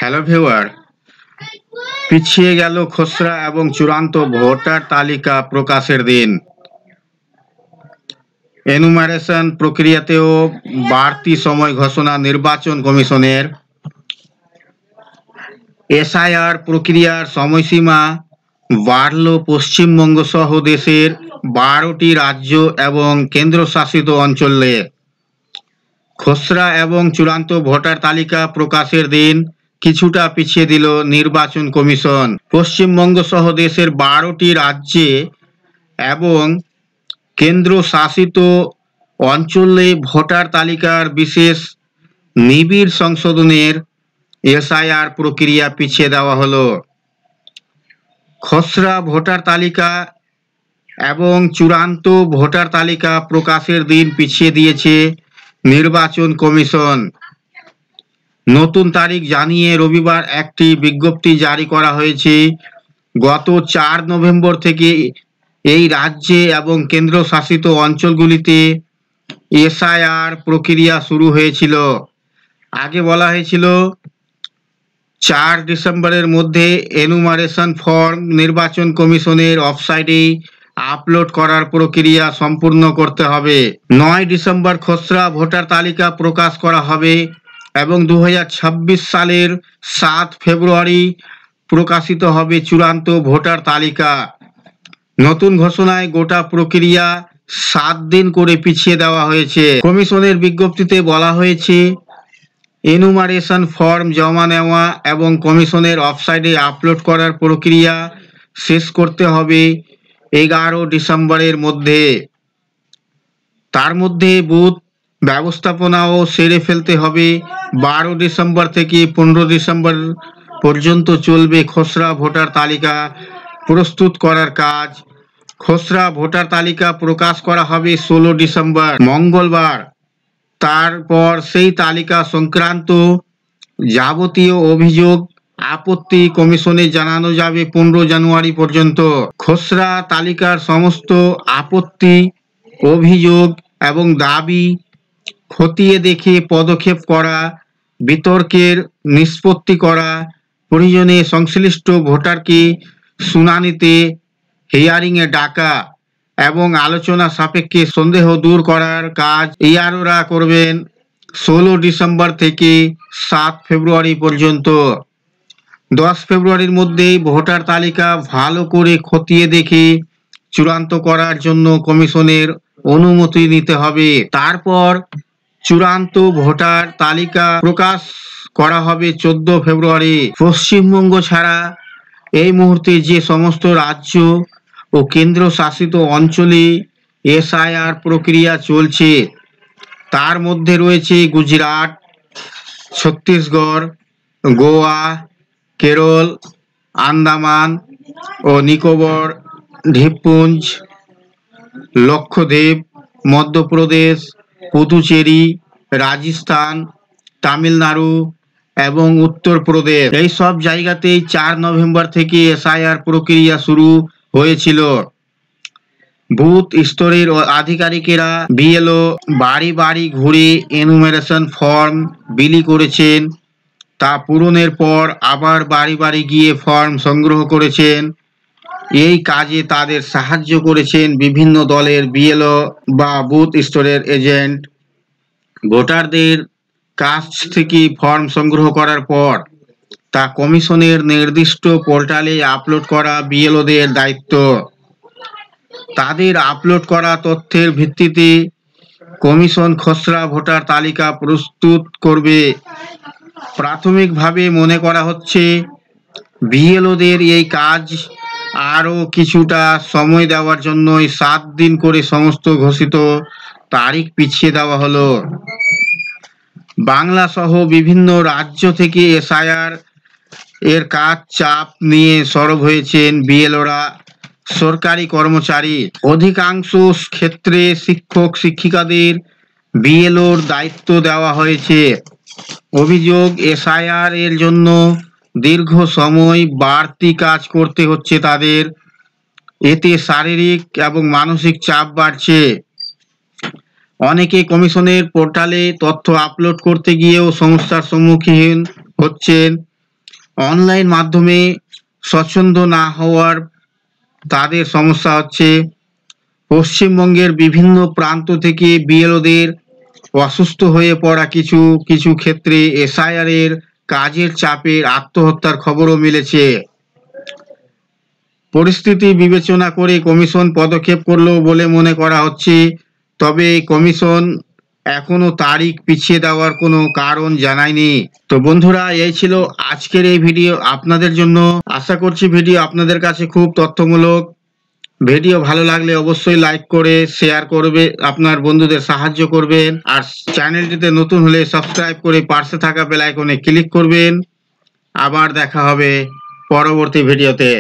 Hello viewer, পিছিয়ে গেল খসড়া এবং চূড়ান্ত ভোটার তালিকা প্রকাশের দিন। এনুমারেশন প্রক্রিয়াতেও বাড়তি সময় ঘোষণা নির্বাচন কমিশনের। এসআইআর প্রক্রিয়ার সময়সীমা বাড়ল পশ্চিমবঙ্গ সহ দেশের 12টি রাজ্য এবং কেন্দ্রশাসিত অঞ্চলে। খসড়া এবং চূড়ান্ত ভোটার তালিকা প্রকাশের দিন কিছুটা পিছিয়ে দিল নির্বাচন কমিশন। পশ্চিমবঙ্গ সহ দেশের 12টি রাজ্যে এবং কেন্দ্রশাসিত অঞ্চলে ভোটার তালিকার বিশেষ নিবিড় সংশোধনের এসআইআর প্রক্রিয়া পিছিয়ে দেওয়া হলো। খসড়া ভোটার তালিকা এবং চূড়ান্ত ভোটার তালিকা প্রকাশের দিন পিছিয়ে দিয়েছে নির্বাচন কমিশন। নতুন তারিখ জানিয়ে রবিবার একটি বিজ্ঞপ্তি জারি করা হয়েছে। গত 4 নভেম্বর থেকে এই রাজ্যে এবং কেন্দ্রশাসিত অঞ্চলগুলিতে এসআইআর প্রক্রিয়া শুরু হয়েছিল। আগে বলা হয়েছিল 4 ডিসেম্বরের মধ্যে এনুমারেশন ফর্ম নির্বাচন কমিশনের ওয়েবসাইটে আপলোড করার প্রক্রিয়া সম্পূর্ণ করতে হবে। 9 ডিসেম্বর খসড়া ভোটার তালিকা প্রকাশ করা হবে এবং 2026 সালের 7 ফেব্রুয়ারি প্রকাশিত হবে চূড়ান্ত ভোটার তালিকা। নতুন ঘোষণায় গোটা প্রক্রিয়া 7 দিন করে পিছিয়ে দেওয়া হয়েছে। কমিশনের বিজ্ঞপ্তিতে বলা হয়েছে, এনুমারেশন ফর্ম জমা নেওয়া এবং কমিশনের ওয়েবসাইটে আপলোড করার প্রক্রিয়া শেষ করতে হবে 11 ডিসেম্বরের মধ্যে। তার মধ্যে বুথ ব্যবস্থাপনাও সেরে ফেলতে হবে। 12 ডিসেম্বর থেকে 15 ডিসেম্বর পর্যন্ত চলবে খসড়া ভোটার তালিকা প্রস্তুত করার কাজ। খসড়া ভোটার তালিকা প্রকাশ করা হবে 16 ডিসেম্বর মঙ্গলবার। তারপর সেই তালিকা সংক্রান্ত যাবতীয় অভিযোগ আপত্তি কমিশনে জানানো যাবে 15 জানুয়ারি পর্যন্ত। খসড়া তালিকার সমস্ত আপত্তি, অভিযোগ এবং দাবি খতিয়ে দেখে পদক্ষেপ করা, বিতর্কের নিষ্পত্তি করা, প্রয়োজনে সংশ্লিষ্ট ভোটারকে শুনানিতে হিয়ারিংয়ে ডাকা এবং আলোচনা সাপেক্ষে সন্দেহ দূর করার কাজ ইআরওরা করবেন 16 ডিসেম্বর থেকে 7 ফেব্রুয়ারি পর্যন্ত। 10 ফেব্রুয়ারির মধ্যেই ভোটার তালিকা ভালো করে খতিয়ে দেখে চূড়ান্ত করার জন্য কমিশনের অনুমতি নিতে হবে। তারপর চূড়ান্ত ভোটার তালিকা প্রকাশ করা হবে 14 ফেব্রুয়ারি। পশ্চিমবঙ্গ ছাড়া এই মুহূর্তে যে সমস্ত রাজ্য ও কেন্দ্রশাসিত অঞ্চলে এসআইআর প্রক্রিয়া চলছে তার মধ্যে রয়েছে গুজরাট, ছত্তিশগড়, গোয়া, কেরল, আন্দামান ও নিকোবর দ্বীপপুঞ্জ, লক্ষদ্বীপ, মধ্যপ্রদেশ, পুদুচেরি, রাজস্থান, তামিলনাড়ু এবং উত্তরপ্রদেশ। এই সব জায়গাতেই 4 নভেম্বর থেকে এসআইআর প্রক্রিয়া শুরু হয়েছিল। বুথ স্তরের আধিকারিকেরা বিএলও বাড়ি বাড়ি ঘুরে এনুমারেশন ফর্ম বিলি করেছেন। তা পূরণের পর আবার বাড়ি বাড়ি গিয়ে ফর্ম সংগ্রহ করেছেন। এই কাজে তাদের সাহায্য করেছেন বিভিন্ন দলের বিএলও বা বুথ স্তরের এজেন্ট। ভোটারদের কাছ থেকে ফর্ম সংগ্রহ করার পর তা কমিশনের নির্দিষ্ট পোর্টালে আপলোড করা বিএলওদের দায়িত্ব। তাদের আপলোড করা তথ্যের ভিত্তিতে কমিশন খসড়া ভোটার তালিকা প্রস্তুত করবে। প্রাথমিকভাবে মনে করা হচ্ছে বিএলওদের এই কাজ আরও কিছুটা সময় দেওয়ার জন্যই 7 দিন করে সমস্ত ঘোষিত তারিখ পিছিয়ে দেওয়া হলো। বাংলা সহ বিভিন্ন রাজ্য থেকে এসআইআর এর কাজ চাপ নিয়ে সরব হয়েছেন বিএলওরা, সরকারি কর্মচারী। অধিকাংশ ক্ষেত্রে শিক্ষক শিক্ষিকাদের বিএলওর দায়িত্ব দেওয়া হয়েছে। অভিযোগ, এসআইআর এর জন্য দীর্ঘ সময় বাড়তি কাজ করতে হচ্ছে তাদের। এতে শারীরিক এবং মানসিক চাপ বাড়ছে। অনেকে কমিশনের পোর্টালে তথ্য আপলোড করতে গিয়েও সমস্যার সম্মুখীন হচ্ছেন। অনলাইন মাধ্যমে স্বচ্ছন্দ না হওয়ার তাদের সমস্যা হচ্ছে পশ্চিমবঙ্গের বিভিন্ন প্রান্ত থেকে বিএলওদের অসুস্থ হয়ে পড়া, কিছু কিছু ক্ষেত্রে এসআইআর এর কাজের চাপে আত্মহত্যার খবরও মিলেছে। পরিস্থিতি বিবেচনা করে কমিশন পদক্ষেপ করলো বলে মনে করা হচ্ছে, তবে কমিশন এখনো তারিখ পিছিয়ে দেওয়ার কোনো কারণ জানায়নি। তো বন্ধুরা, এই ছিল আজকের এই ভিডিও আপনাদের জন্য। আশা করছি ভিডিও আপনাদের কাছে খুব তথ্যমূলক। ভিডিও ভালো লাগলে অবশ্যই লাইক করে শেয়ার করবে, আপনার বন্ধুদের সাহায্য করবেন। আর চ্যানেলটিতে নতুন হলে সাবস্ক্রাইব করে পাশে থাকা বেল আইকনে ক্লিক করবেন। আবার দেখা হবে পরবর্তী ভিডিওতে।